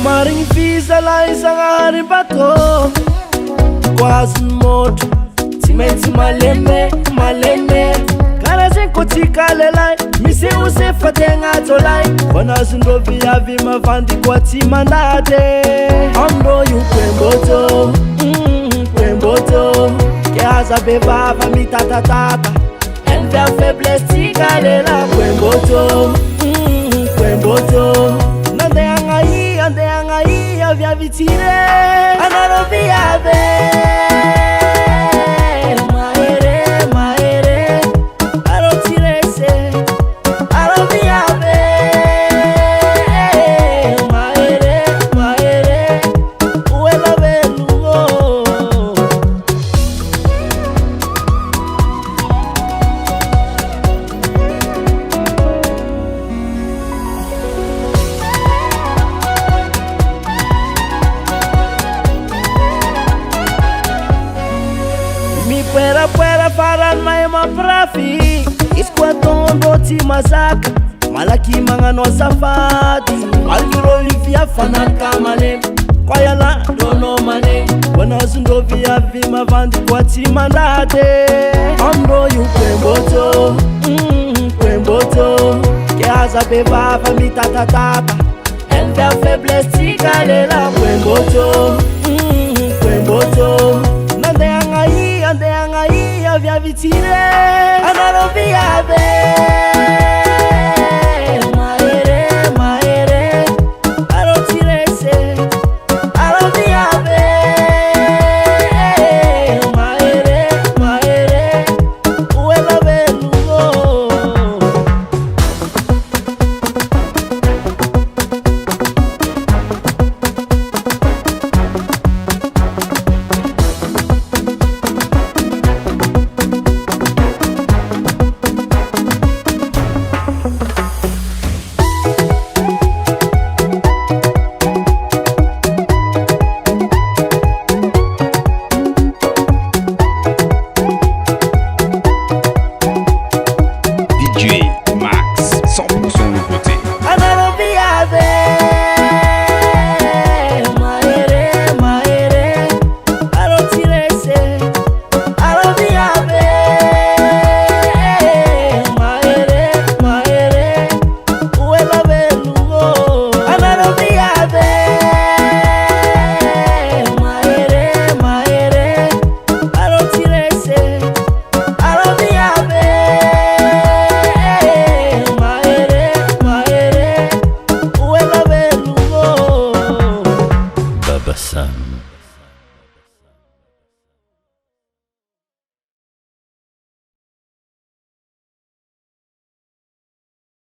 Marigny fizala isagnahariny bateau quase morto tsy maintsy maleme maleme karaha zegny koa tsika lelay misy ose fa tegna jolay vonazondrô viavy mavandy koa tsy mandady amindrô io quemboto quemboto ke aza bevava mitatatata envia faiblesse tsika lela quemboto quemboto andeha ia viavitsire anarô viave mahere mahere arô tsirese arô viave mahere mahere uela velugo Pera farany mahay mamparafy izy koa ataondrô tsy mazaka malaky magnano azafady alirô ivia fanaka manemy koa ialandrônô manemy vonazondrô viavy mavandy koa tsy mandady amindrô io quemboto quemboto ke aza bevava mitatatata envia faiblesse tsika lela quemboto quemboto andeha ia viavitsire anarô viave